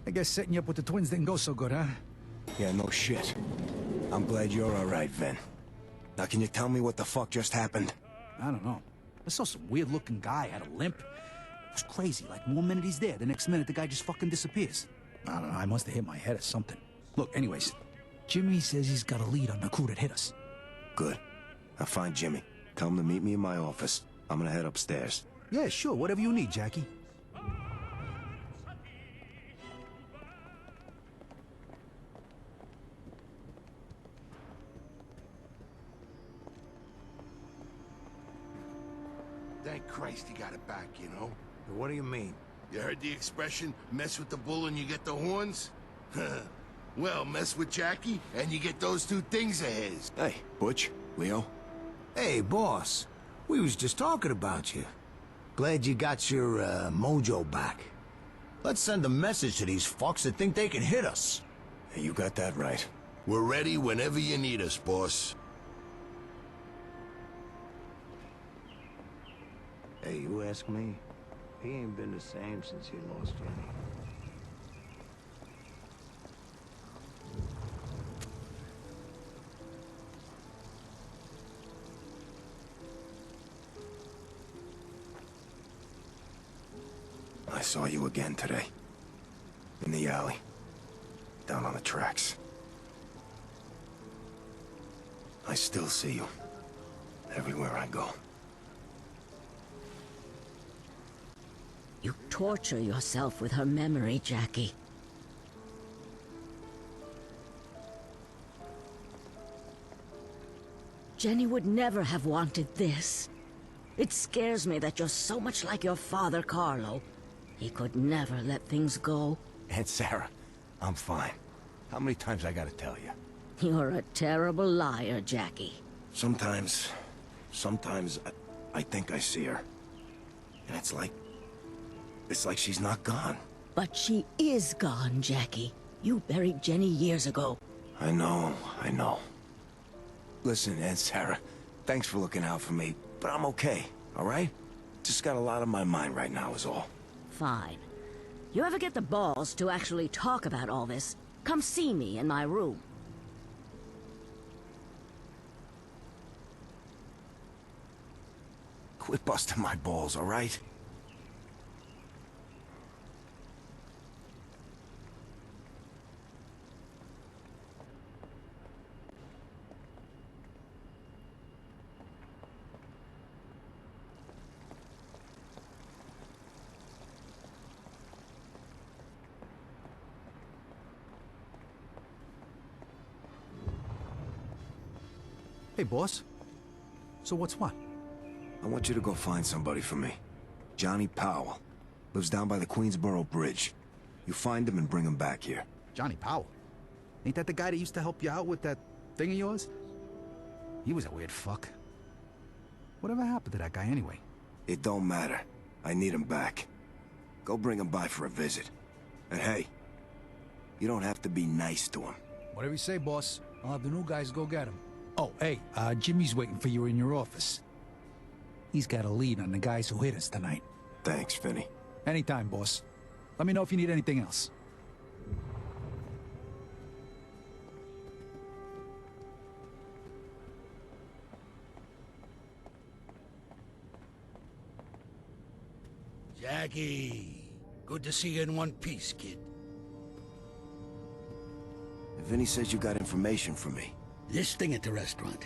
I guess setting you up with the twins didn't go so good, huh? Yeah, no shit. I'm glad you're alright, Vin. Now can you tell me what the fuck just happened? I don't know. I saw some weird-looking guy had a limp. It was crazy. Like, one minute he's there, the next minute the guy just fucking disappears. I don't know, I must have hit my head or something. Look, anyways, Jimmy says he's got a lead on the crew that hit us. Good. I'll find Jimmy. Tell him to meet me in my office. I'm gonna head upstairs. Yeah, sure, whatever you need, Jackie. Thank Christ he got it back, you know? What do you mean? You heard the expression, mess with the bull and you get the horns? Well, mess with Jackie and you get those two things of his. Hey, Butch, Leo. Hey, boss. We was just talking about you. Glad you got your, mojo back. Let's send a message to these fucks that think they can hit us. Hey, you got that right. We're ready whenever you need us, boss. Hey, you ask me? He ain't been the same since he lost Jenny. I saw you again today. In the alley. Down on the tracks. I still see you. Everywhere I go. You torture yourself with her memory, Jackie. Jenny would never have wanted this. It scares me that you're so much like your father, Carlo. He could never let things go. Aunt Sarah, I'm fine. How many times I gotta tell you? You're a terrible liar, Jackie. Sometimes I think I see her. And it's like she's not gone. But she is gone, Jackie. You buried Jenny years ago. I know. Listen, Aunt Sarah, thanks for looking out for me, but I'm okay, all right? Just got a lot on my mind right now is all. Fine. You ever get the balls to actually talk about all this, come see me in my room. Quit busting my balls, all right? Hey, boss. So what's what? I want you to go find somebody for me. Johnny Powell. Lives down by the Queensboro Bridge. You find him and bring him back here. Johnny Powell. Ain't that the guy that used to help you out with that thing of yours? He was a weird fuck. Whatever happened to that guy anyway? It don't matter. I need him back. Go bring him by for a visit. And hey, you don't have to be nice to him. Whatever you say, boss. I'll have the new guys go get him. Oh, hey, Jimmy's waiting for you in your office. He's got a lead on the guys who hit us tonight. Thanks, Vinny. Anytime, boss. Let me know if you need anything else. Jackie, good to see you in one piece, kid. Vinny says you got information for me. This thing at the restaurant.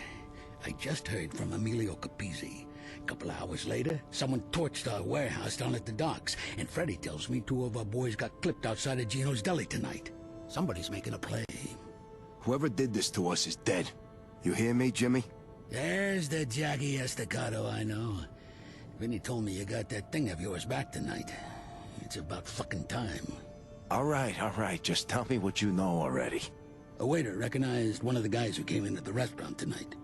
I just heard from Emilio Capizzi. A couple hours later, someone torched our warehouse down at the docks, and Freddy tells me 2 of our boys got clipped outside of Gino's Deli tonight. Somebody's making a play. Whoever did this to us is dead. You hear me, Jimmy? There's the Jackie Estacado I know. Vinny told me you got that thing of yours back tonight. It's about fucking time. All right. Just tell me what you know already. A waiter recognized one of the guys who came into the restaurant tonight.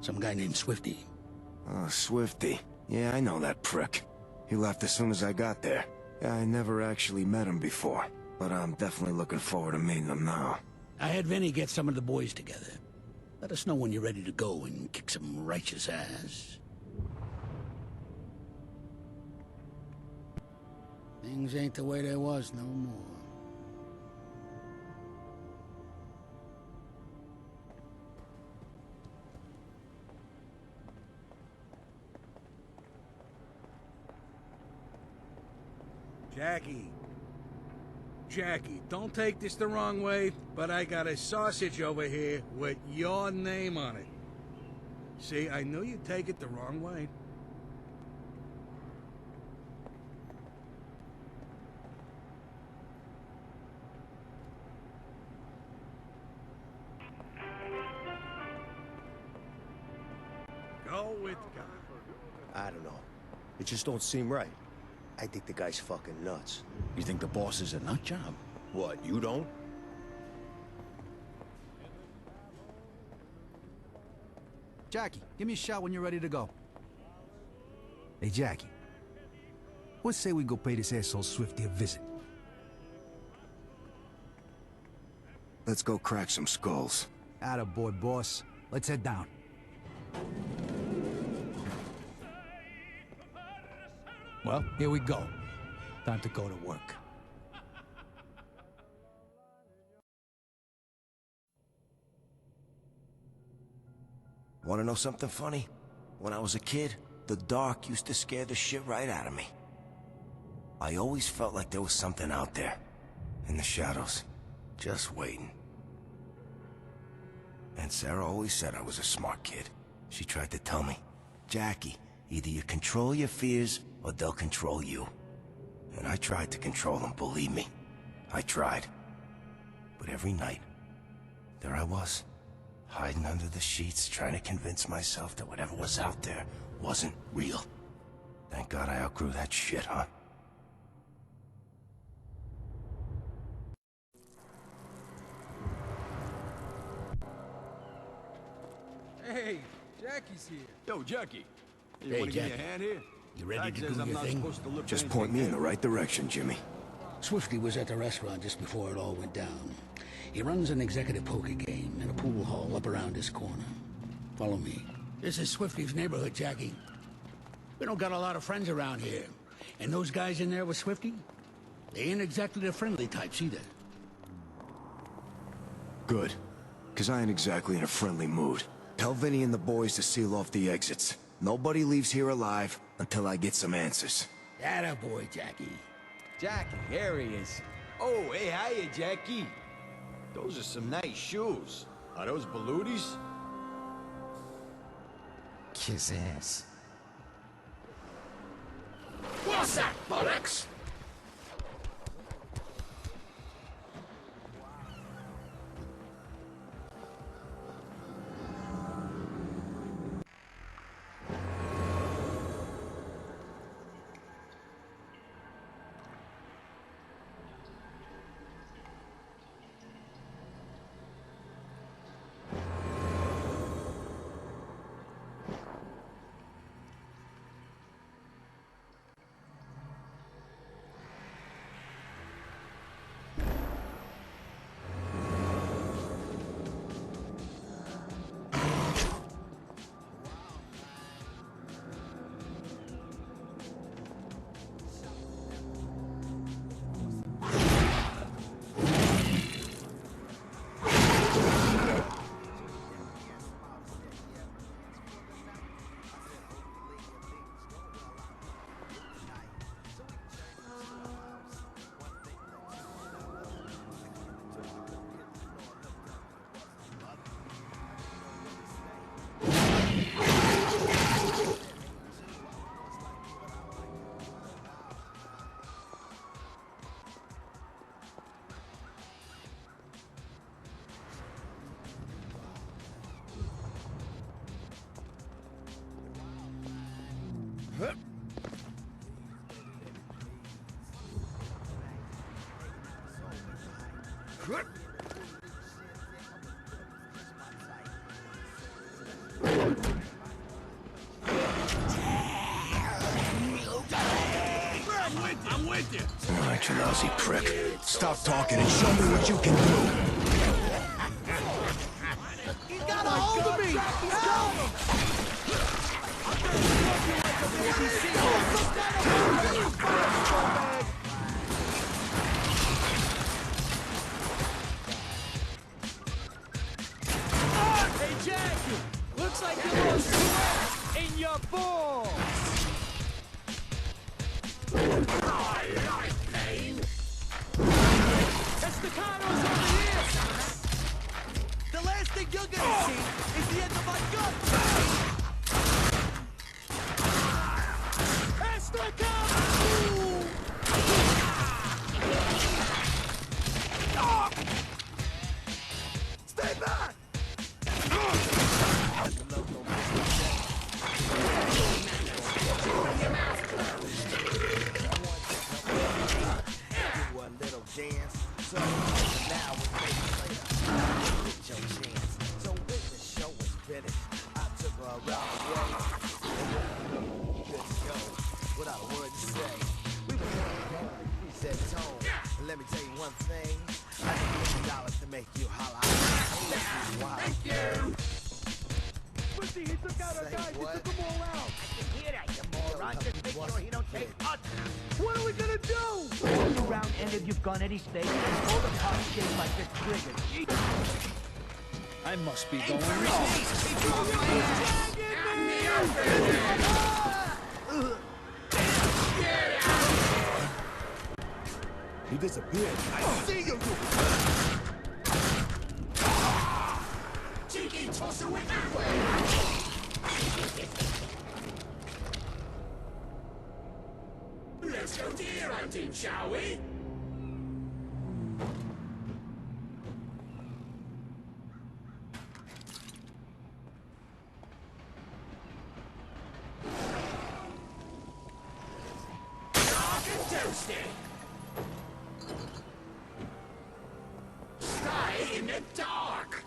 Some guy named Swifty. Oh, Swifty. Yeah, I know that prick. He left as soon as I got there. Yeah, I never actually met him before, but I'm definitely looking forward to meeting him now. I had Vinny get some of the boys together. Let us know when you're ready to go and kick some righteous ass. Things ain't the way they was no more. Jackie. Jackie, don't take this the wrong way, but I got a sausage over here with your name on it. See, I knew you'd take it the wrong way. Go with God. I don't know. It just don't seem right. I think the guy's fucking nuts. You think the boss is a nut job? What, you don't? Jackie, give me a shout when you're ready to go. Hey, Jackie. What say we go pay this asshole Swifty a visit? Let's go crack some skulls. Attaboy, boss. Let's head down. Well, here we go. Time to go to work. Want to know something funny? When I was a kid, the dark used to scare the shit right out of me. I always felt like there was something out there, in the shadows, just waiting. And Sarah always said I was a smart kid. She tried to tell me, Jackie, either you control your fears, or they'll control you. And I tried to control them, believe me. I tried. But every night, there I was, hiding under the sheets, trying to convince myself that whatever was out there wasn't real. Thank God I outgrew that shit, huh? Hey, Jackie's here. Yo, Jackie. You Hey, wanna give me a Jackie. hand here? You ready to Dad says do I'm your not thing? supposed to lift Just anything point me in the heavy. right direction, Jimmy. Swifty was at the restaurant just before it all went down. He runs an executive poker game in a pool hall up around this corner. Follow me. This is Swifty's neighborhood, Jackie. We don't got a lot of friends around here. And those guys in there with Swifty, they ain't exactly the friendly types either. Good. Because I ain't exactly in a friendly mood. Tell Vinny and the boys to seal off the exits. Nobody leaves here alive until I get some answers. Attaboy, Jackie. Jackie, here he is. Oh, hey, hiya, Jackie. Those are some nice shoes. Are those Belutis? Kiss ass. What's that, bollocks? I'm with you. All right, you lousy prick. Stop talking and show me what you can do. He's got a hold of me! Help! Hey, Jackie! Looks like you lost two in your balls! Staccatos over here! The last thing you're gonna see is the end of my gun! Estacado! Stay back! Dance. So now we're making later. Get your chance. So when the show was finished, I took her around the way. Good to go. Without a word to say. We were going to preset tone. And let me tell you one thing. I need $50 to make you holla. Thank you. Pussy, he took out our guys. He took them all out. I can hear that, you moron. Just make sure he don't take us. What are we gonna do? Walk around end of your gun at his face and pull the pop shit like the trigger. I must be going wrong. He disappeared. I see you! Cheeky tosser went that way! Let's go deer hunting, shall we? Dark and toasty. Stay in the dark.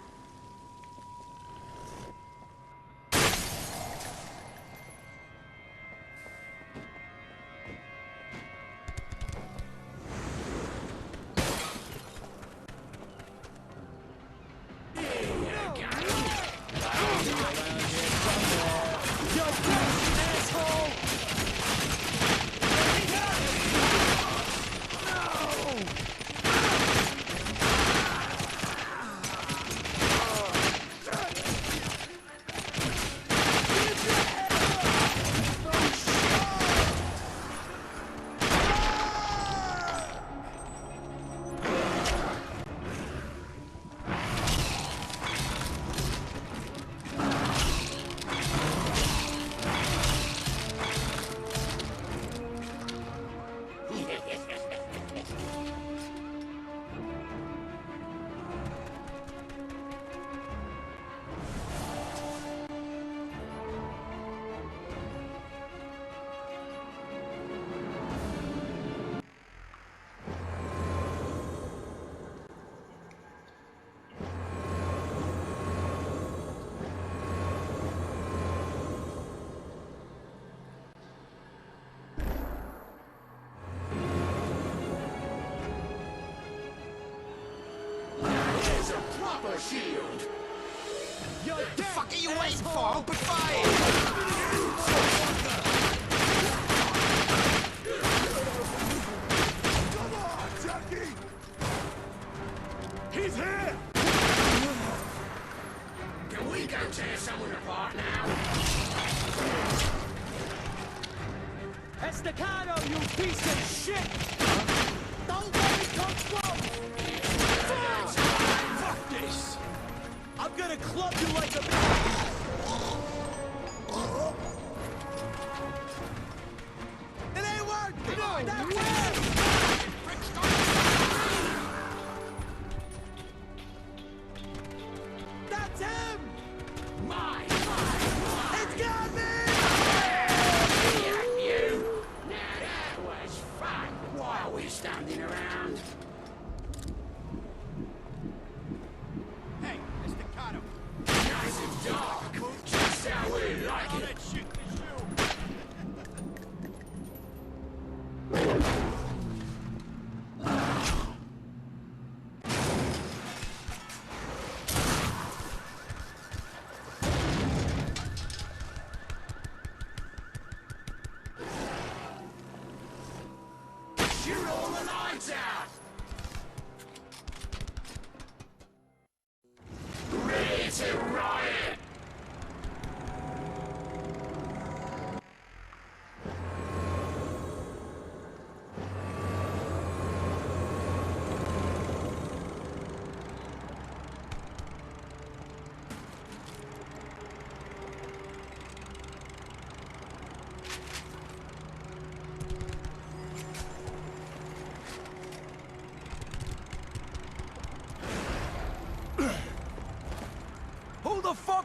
Shield. What the fuck are you waiting for? Open fire! Come on, Jackie! He's here! Can we go tear someone apart now? Estacado, you piece of shit! Don't let me come close! Fuck this! I'm gonna club you like a... It ain't working! No, that's it! That's him! Mine! It's got me! Yeah, you! Now that was fun! Why,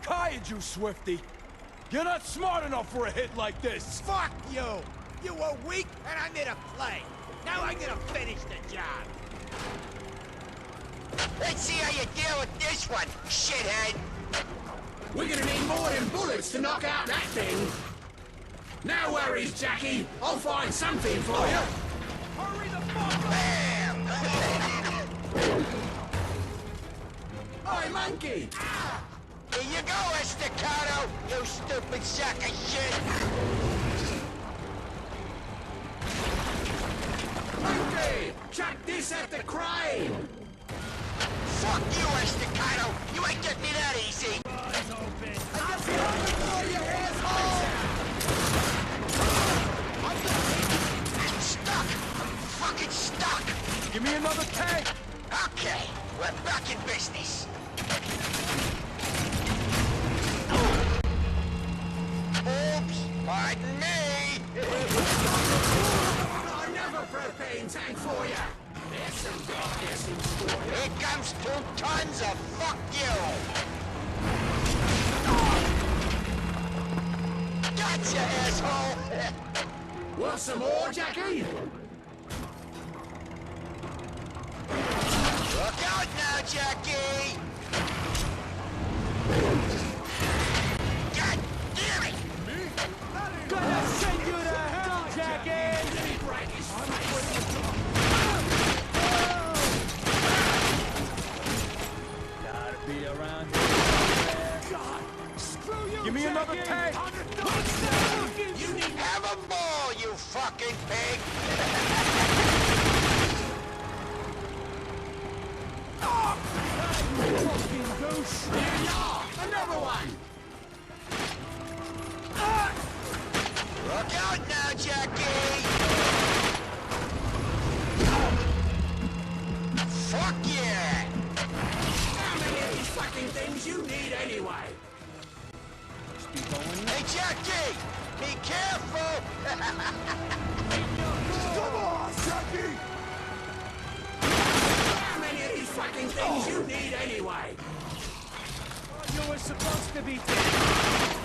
fuck hired you, Swifty? You're not smart enough for a hit like this. Fuck you! You were weak, and I made a play. Now I'm gonna finish the job. Let's see how you deal with this one, shithead. We're gonna need more than bullets to knock out that thing. No worries, Jackie. I'll find something for you. Hurry the fuck up! Bam! Hi, monkey. Here you go, Estacado, you stupid sack of shit. Monkey, chuck this at the crane. Fuck you, Estacado. You ain't getting me that easy. Eyes open. I'm coming for you, asshole. I'm stuck. I'm fucking stuck. Give me another tank. Okay, we're back in business. Oops, pardon me. I never propane tank for you. There's some goddess in store. Here comes 2 tons of fuck you. Gotcha, asshole. Want some more, Jackie? Look out now, Jackie. God damn it. Gonna send you to hell, Jackie! Gotta be around here. God, screw you, Give me another tank. You need to have a ball, you fucking pig. fucking goose! Here you are. Another one. Look out now, Jackie. Fuck yeah. How many of these fucking things you need anyway? Hey, Jackie, be careful. Come on, Jackie! How many of these fucking things you need anyway? You were supposed to be dead.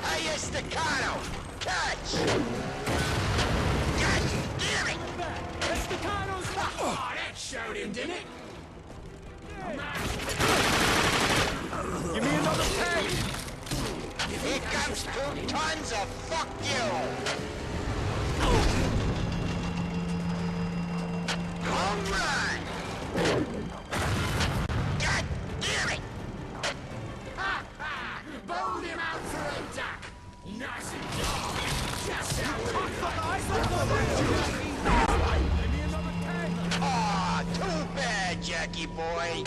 Hey, Estacado, catch. God damn it. Estacado's back! Oh, that showed him, didn't it? Give me another tank. Here comes 2 tons of fuck you. All right. God damn it. Ha ha! Bowled him out for a duck. Nice and dark. Just how we Give me another tank. Aw, too bad, Jackie boy.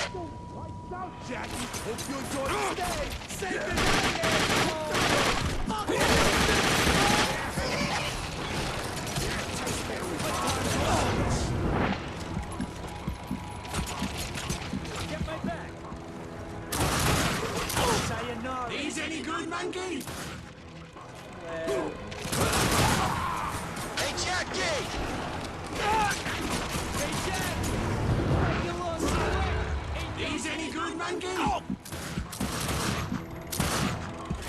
Jackie, hope you enjoy the stay! Say goodnight, asshole! Get my back! Sayonara! These any good, monkey? Hey, Jackie! Hey, Jack! You lost your way! These any good, monkey?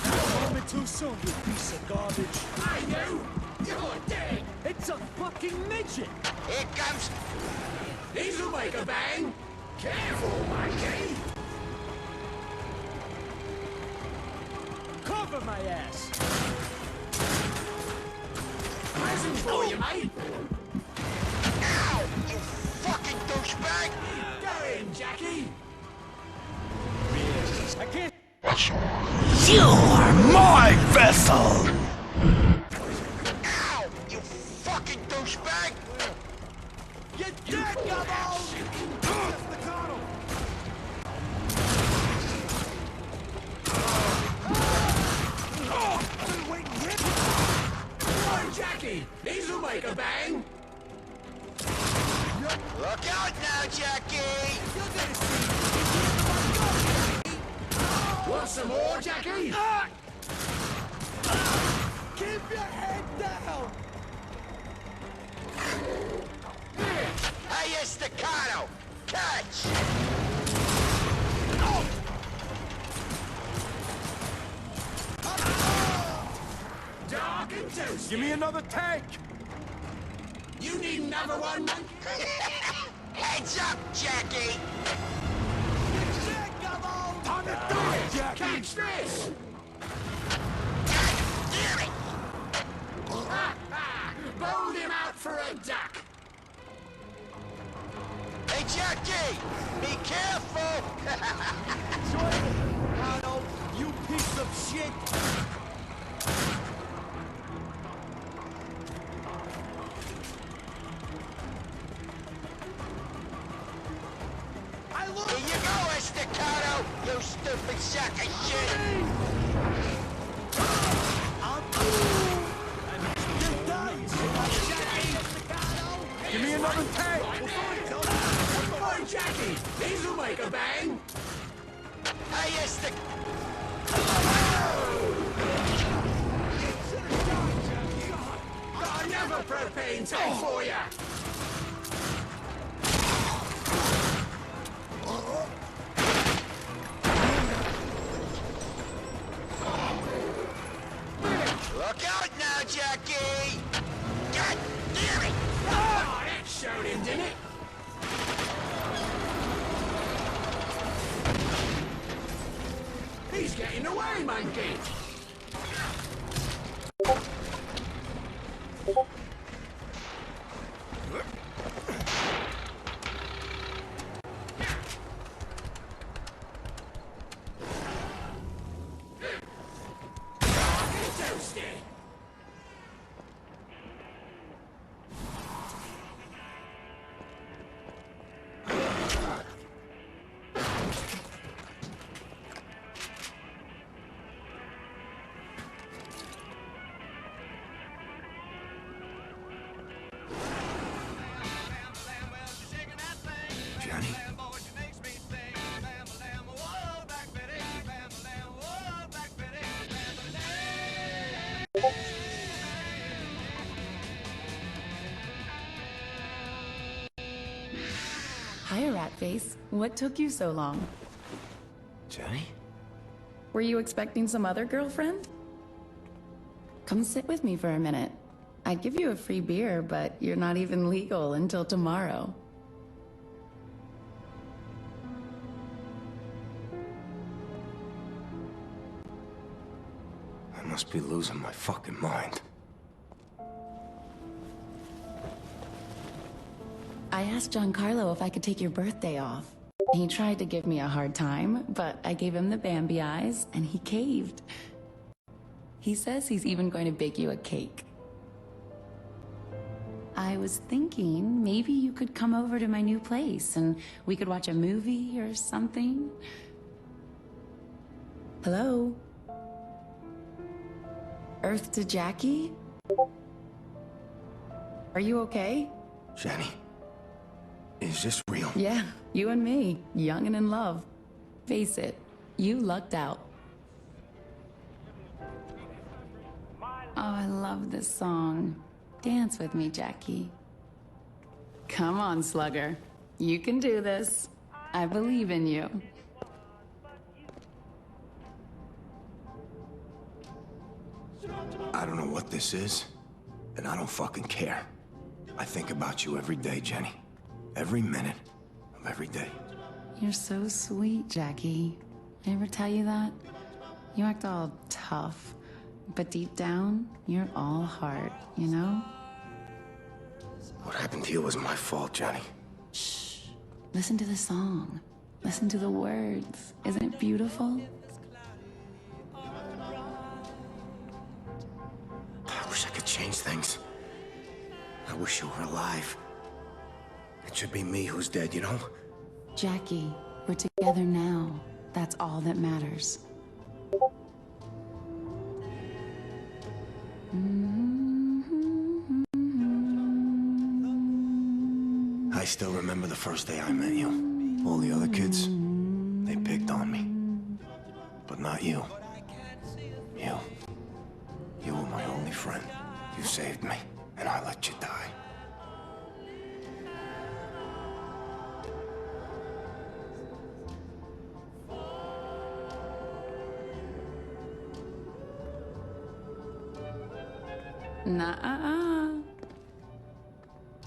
A moment too soon, you piece of garbage! I know! You're dead! It's a fucking midget! Here comes... These'll make a bang! Careful, monkey! Cover my ass! Present for you, mate! Ow, you fucking douchebag! Go in, Jackie! I can't... You're my vessel! Ow, you fucking douchebag! You're dead, Gumbo! Estacado! Been waiting here! Come on, Jackie! These'll make a bang! Look out now, Jackie! You're gonna see! Want some more, Jackie? Keep your head down! Hey, Estacado! Catch! Give me another tank! You need another one? Heads up, Jackie! Time to die, Jackie! Catch this! God damn it! Bowled him out for a duck! Hey, Jackie! Be careful! Otto, you piece of shit! Here you go, Estacado! You stupid sack of shit! Give me another tank! Come on, Jackie! These'll make a bang! Hey, Got another propane tank for ya! Look out now, Jackie! God damn it! Oh, that showed him, didn't it? He's getting away, monkey! Toasty! Johnny? Hi, Ratface. What took you so long? Johnny? Were you expecting some other girlfriend? Come sit with me for a minute. I'd give you a free beer, but you're not even legal until tomorrow. I must be losing my fucking mind. I asked Giancarlo if I could take your birthday off. He tried to give me a hard time, but I gave him the Bambi eyes, and he caved. He says he's even going to bake you a cake. I was thinking maybe you could come over to my new place and we could watch a movie or something. Hello? Earth to Jackie? Are you okay? Jenny, is this real? Yeah, you and me, young and in love. Face it, you lucked out. Oh, I love this song. Dance with me, Jackie. Come on, Slugger. You can do this. I believe in you. I don't know what this is, and I don't fucking care. I think about you every day, Jenny. Every minute of every day. You're so sweet, Jackie. I ever tell you that? You act all tough, but deep down, you're all heart, you know? What happened to you was my fault, Jenny. Shh. Listen to the song. Listen to the words. Isn't it beautiful? I wish I could change things. I wish you were alive. It should be me who's dead, you know? Jackie, we're together now. That's all that matters. I still remember the first day I met you. All the other kids, they picked on me. But not you. You. You were my only friend. You saved me, and I let you die. Nuh-uh.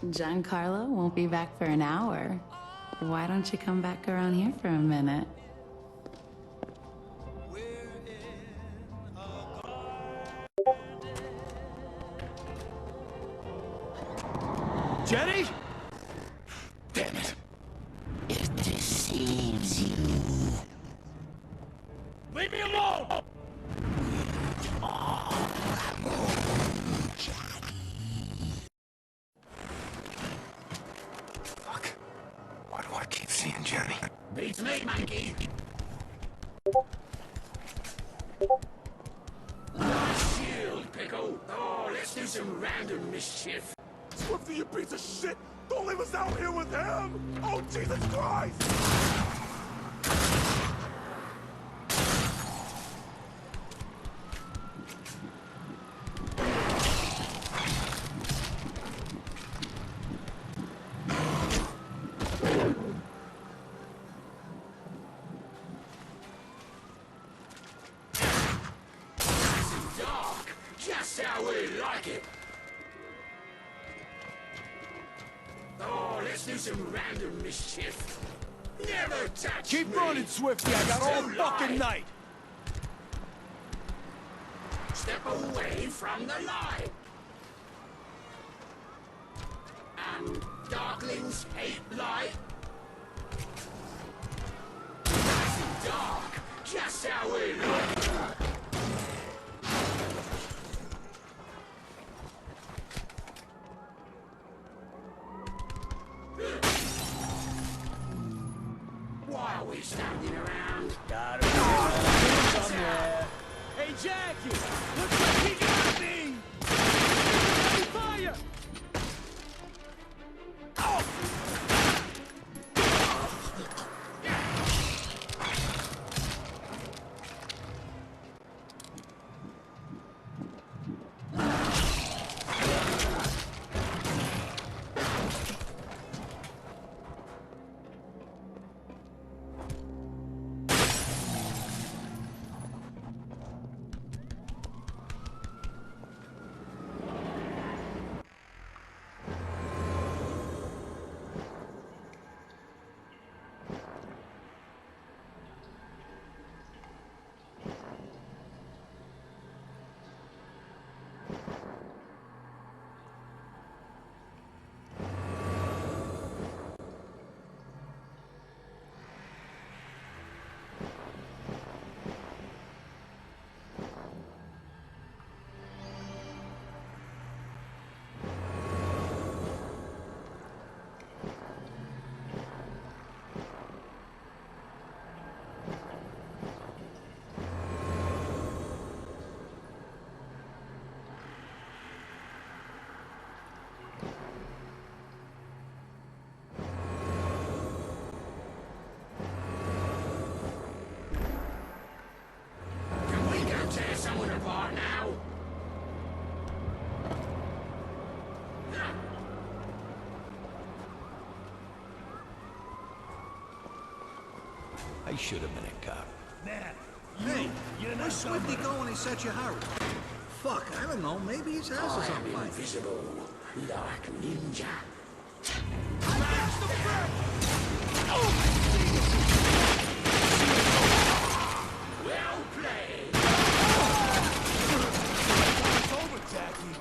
Giancarlo won't be back for an hour. Why don't you come back around here for a minute? Jenny? Damn it. It deceives you. Leave me alone! Fuck. Why do I keep seeing Jenny? Beats me, monkey. Nice shield, Pickle. Oh, let's do some random mischief. Swifty, you piece of shit! Don't leave us out here with him! Oh, Jesus Christ! Nice and dark. Just how we like it. Oh, let's do some random mischief. Never touch Keep me. running, Swifty. I got all fucking night. Step away from the light. And darklings hate light. Nice and dark. Just how we like it. Why are we standing around? Gotta be somewhere. Hey, Jackie! Looks like he got me! Fire! Oh! Can we go tear someone apart now? I should have been a cop. Man, hey, where's Swifty going in such a hurry? Fuck, I don't know. Maybe his house is on I'm fire. invisible, like ninja. Well played. It's over, Jackie.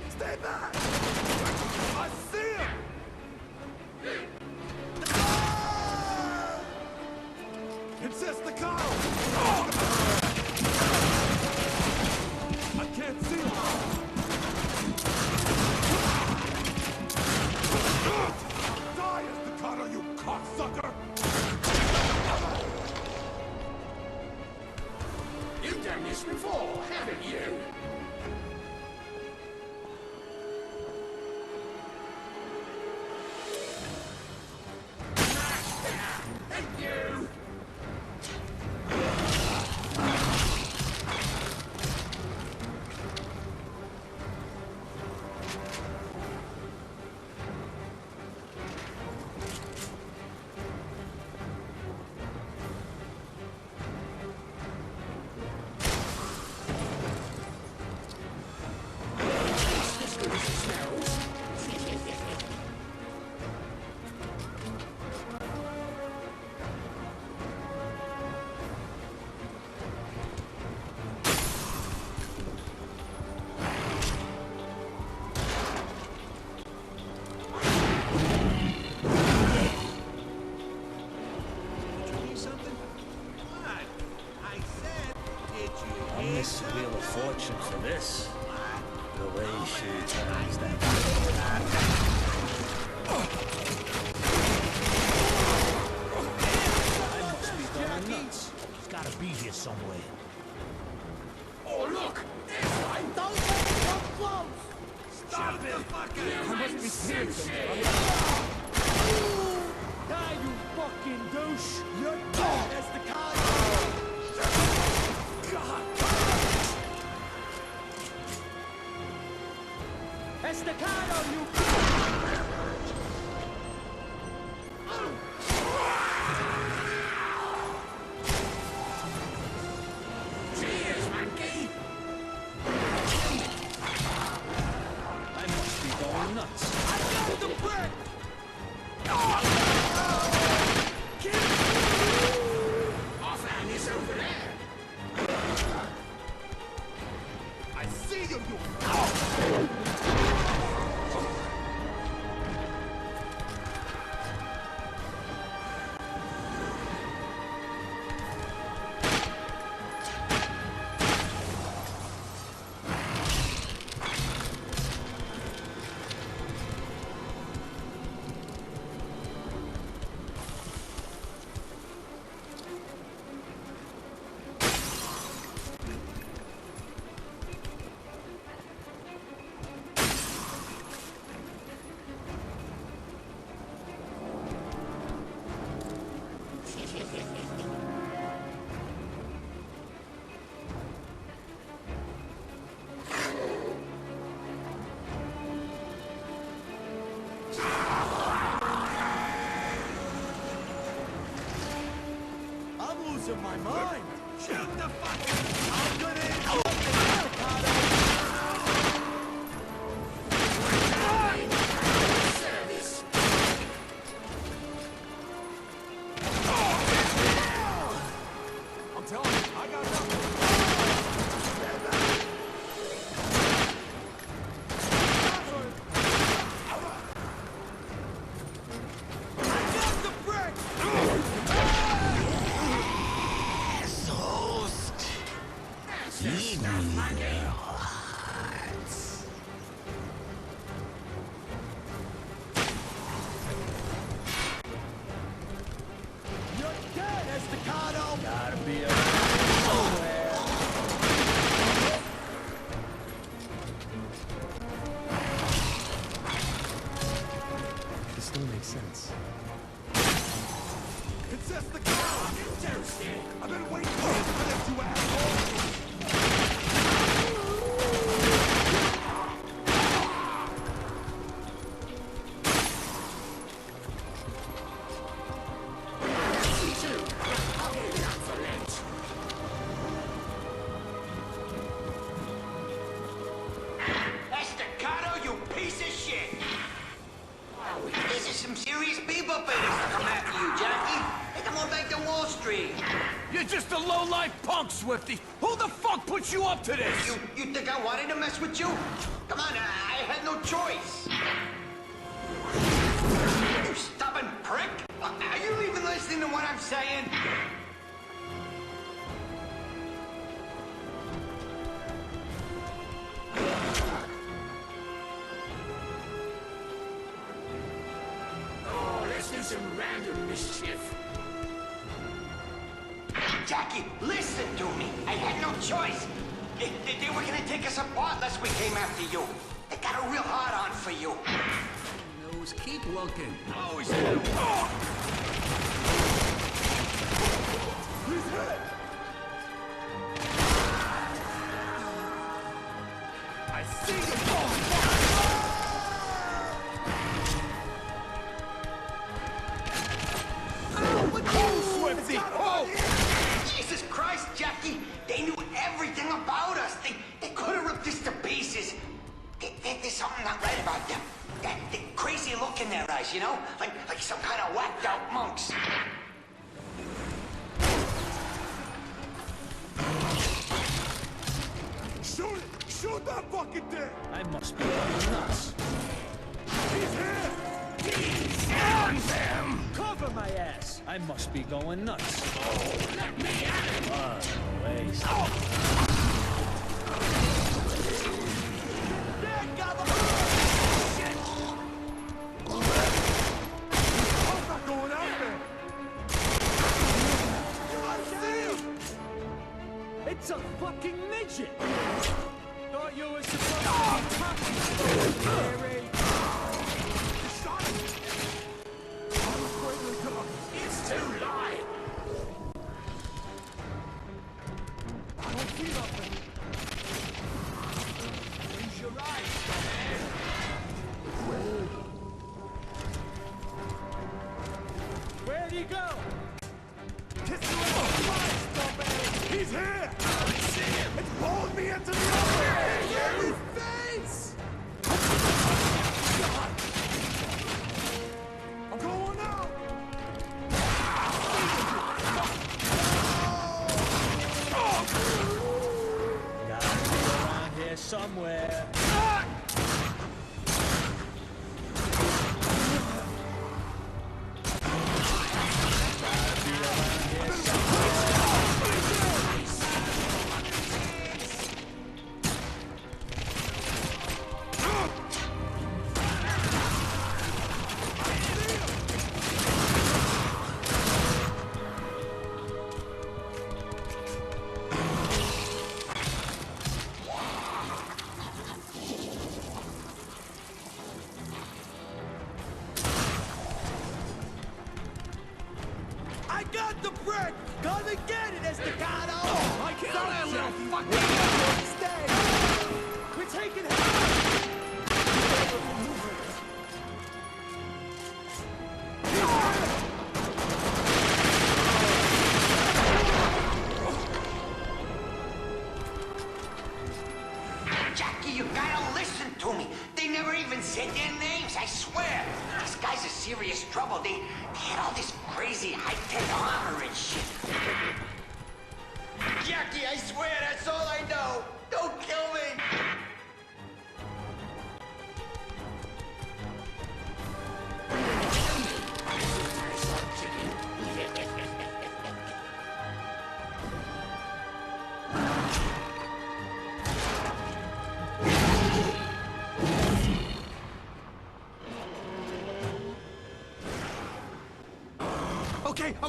Stay back! I see him! It's Estacado! I can't see him! Die, Estacado, you cocksucker! You've done this before, haven't you? Much better. Thank you. this. The way she turns that. It's gotta be here somewhere. Oh, look! Don't let me come close! Stop the fucking I must be serious. Die, you fucking douche! You're dead as the Estacado, you... Cheers, monkey! I must be going nuts. I got the brick! Offhand is over there. I see you, you... I'm losing my mind! Shoot the fucking... I'm gonna... Service. I'm telling you, I got nothing. I got the brick! You're dead, Estacado! Gotta be a somewhere. This don't make sense. It's Estacado! Toasted. I've been waiting for this minute, you asshole! Estacado, you piece of shit! These are some serious bebop bidders to come after you, Jackie. Hey, come on back to Wall Street. You're just a low-life punk, Swifty. Who the fuck put you up to this? You think I wanted to mess with you? Come on, I had no choice. You stubborn prick! Are you even listening to what I'm saying? Oh, let's do some random mischief. Jackie, listen to me. I had no choice. They were gonna take us apart unless we came after you. They got a real hard-on for you. Nose, keep looking. Always do. Oh! He's hit! I see you! Swifty! Oh! Jesus Christ, Jackie! They knew everything about us. They could have ripped us to pieces. There's something not right about them. That crazy look in their eyes, you know? Like some kind of whacked-out monks. Shoot it! Shoot that fucking thing! I must be going nuts. He's here! He's on them! Cover my ass. I must be going nuts. Oh, let me at him! Waste. Jackie, go! Kiss you in the face, strawberry! He's here! I see him! It's pulling me into the open! His face! God! I'm going out! Gotta be around here somewhere. I got the brick! Come and get it, Estacado! I killed that little fucker! Stay! We're taking him! Jackie, you gotta listen to me. They never even said their names, I swear. These guys are serious trouble. They had all this crazy high-tech armor and shit. Jackie, I swear, that's all I know. Don't kill me.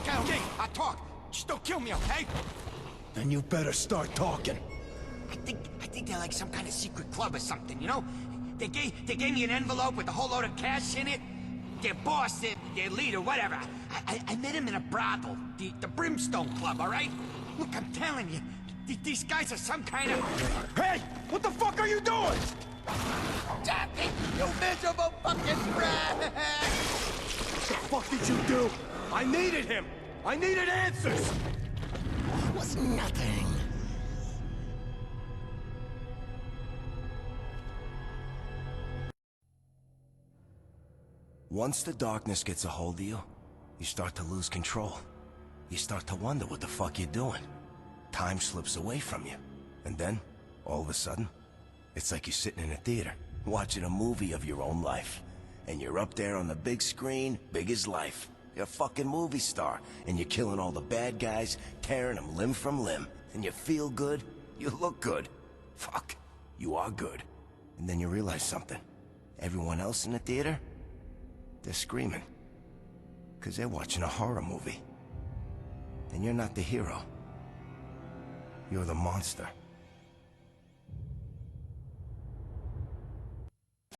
Okay. I'll talk. Just don't kill me, okay? Then you better start talking. I think they're like some kind of secret club or something, you know? They gave me an envelope with a whole load of cash in it. Their boss, their leader, whatever. I met him in a brothel, the Brimstone Club, all right? Look, I'm telling you, these guys are some kind of... Hey! What the fuck are you doing? Jackie, you miserable fucking brat! What the fuck did you do? I needed him! I needed answers! It was nothing. Once the darkness gets a hold of you, you start to lose control. You start to wonder what the fuck you're doing. Time slips away from you. And then, all of a sudden, it's like you're sitting in a theater, watching a movie of your own life. And you're up there on the big screen, big as life. You're a fucking movie star, and you're killing all the bad guys, tearing them limb from limb. And you feel good, you look good. Fuck, you are good. And then you realize something. Everyone else in the theater, they're screaming. 'Cause they're watching a horror movie. And you're not the hero. You're the monster.